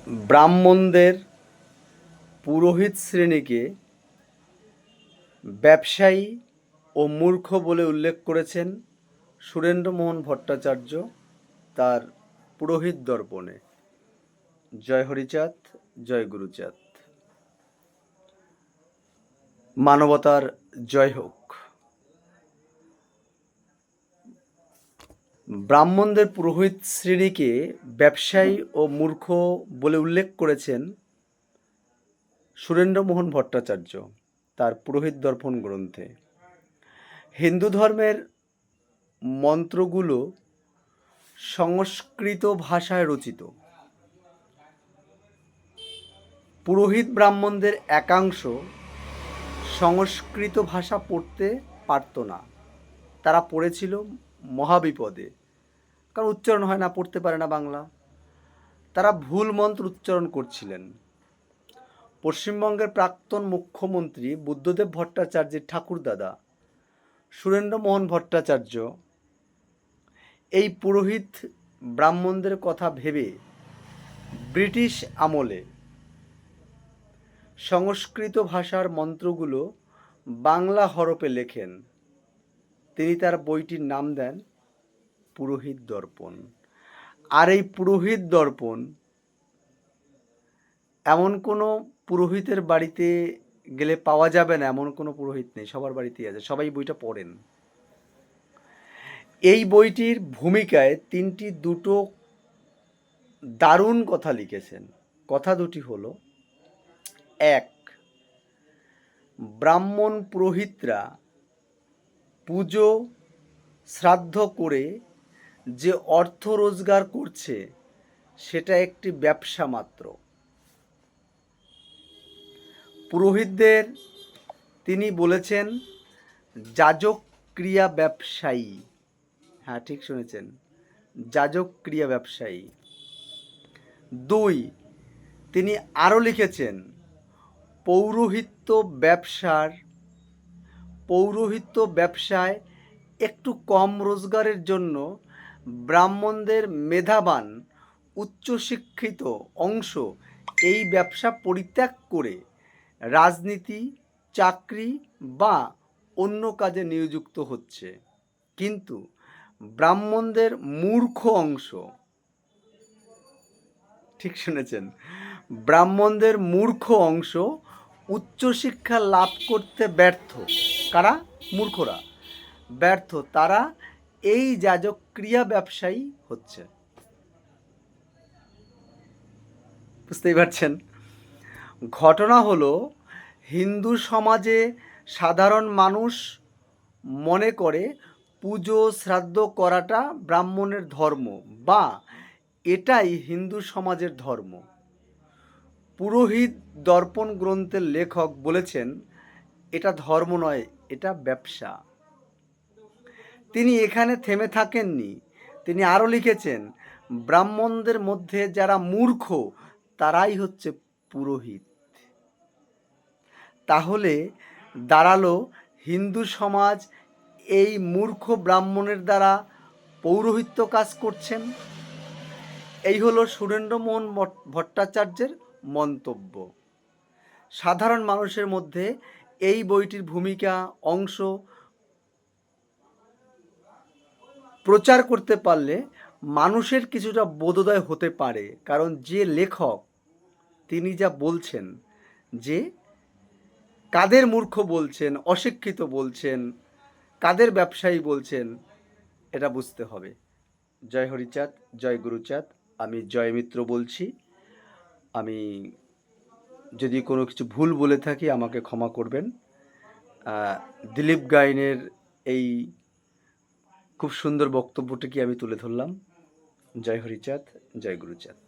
ব্রাহ্মণদের পুরোহিত শ্রেণীকে ব্যবসায়ী ও মূর্খ বলে উল্লেখ করেছেন সুরেন্দ্রমোহন ভট্টাচার্য তার পুরোহিত দর্পণে। জয় হরিচাঁদ, জয় গুরুচাঁদ। মানবতার জয় হোক। ব্রাহ্মণদের পুরোহিত শ্রেণীকে ব্যবসায়ী ও মূর্খ বলে উল্লেখ করেছেন সুরেন্দ্রমোহন ভট্টাচার্য তার পুরোহিত দর্পণ গ্রন্থে। হিন্দু ধর্মের মন্ত্রগুলো সংস্কৃত ভাষায় রচিত। পুরোহিত ব্রাহ্মণদের একাংশ সংস্কৃত ভাষা পড়তে পারত না। তারা পড়েছিল মহাবিপদে, কারণ উচ্চারণ হয় না, পড়তে পারে না বাংলা। তারা ভুল মন্ত্র উচ্চারণ করছিলেন। পশ্চিমবঙ্গের প্রাক্তন মুখ্যমন্ত্রী বুদ্ধদেব ভট্টাচার্যের ঠাকুরদাদা সুরেন্দ্রমোহন ভট্টাচার্য এই পুরোহিত ব্রাহ্মণদের কথা ভেবে ব্রিটিশ আমলে সংস্কৃত ভাষার মন্ত্রগুলো বাংলা হরফে লেখেন। তিনি তার বইটির নাম দেন পুরোহিত দর্পণ। আর এই পুরোহিত দর্পণ এমন কোনো পুরোহিতের বাড়িতে গেলে পাওয়া যাবে না, এমন কোনো পুরোহিত নেই, সবার বাড়িতেই আছে, সবাই বইটা পড়েন। এই বইটির ভূমিকায় দুটো দারুণ কথা লিখেছেন। কথা দুটি হলো, এক, ব্রাহ্মণ পুরোহিতরা পুজো শ্রাদ্ধ করে যে অর্থ রোজগার করছে সেটা একটি ব্যবসা মাত্র। পুরোহিতদের তিনি বলেছেন যাজক ক্রিয়া ব্যবসায়ী। হ্যাঁ, ঠিক শুনেছেন, যাজক ক্রিয়া ব্যবসায়ী। দুই, তিনি আরও লিখেছেন পৌরোহিত্য ব্যবসায় একটু কম রোজগারের জন্য ব্রাহ্মণদের মেধাবান উচ্চশিক্ষিত অংশ এই ব্যবসা পরিত্যাগ করে রাজনীতি, চাকরি বা অন্য কাজে নিয়োজিত হচ্ছে। কিন্তু ব্রাহ্মণদের মূর্খ অংশ, ঠিক শুনেছেন, ব্রাহ্মণদের মূর্খ অংশ উচ্চশিক্ষা লাভ করতে ব্যর্থ। কারা? মূর্খরা, ব্যর্থ। তারা এই যাজক ক্রিয়া ব্যবসায়ী হচ্ছে। বুঝতেই পারছেন। ঘটনা হলো, হিন্দু সমাজে সাধারণ মানুষ মনে করে পুজো শ্রাদ্ধ করাটা ব্রাহ্মণের ধর্ম, বা এটাই হিন্দু সমাজের ধর্ম। পুরোহিত দর্পণ গ্রন্থের লেখক বলেছেন এটা ধর্ম নয়, এটা ব্যবসা। তিনি এখানে থেমে থাকেননি, তিনি আরও লিখেছেন ব্রাহ্মণদের মধ্যে যারা মূর্খ তারাই হচ্ছে পুরোহিত। তাহলে দাঁড়ালো, হিন্দু সমাজ এই মূর্খ ব্রাহ্মণের দ্বারা পৌরোহিত্য কাজ করছেন। এই হলো সুরেন্দ্রমোহন ভট্টাচার্যের মন্তব্য। সাধারণ মানুষের মধ্যে এই বইটির ভূমিকা অংশ প্রচার করতে পারলে মানুষের কিছুটা বোধোদয় হতে পারে। কারণ যে লেখক তিনি যা বলছেন, যে কাদের মূর্খ বলছেন, অশিক্ষিত বলছেন, কাদের ব্যবসায়ী বলছেন, এটা বুঝতে হবে। জয় হরিচাঁদ, জয় গুরুচাঁদ। আমি জয় মিত্র বলছি। আমি যদি কোনো কিছু ভুল বলে থাকি আমাকে ক্ষমা করবেন। দিলীপ গাইনের এই খুব সুন্দর বক্তব্যটিকে আমি তুলে ধরলাম। জয় হরিচাঁদ, জয় গুরুচাঁদ।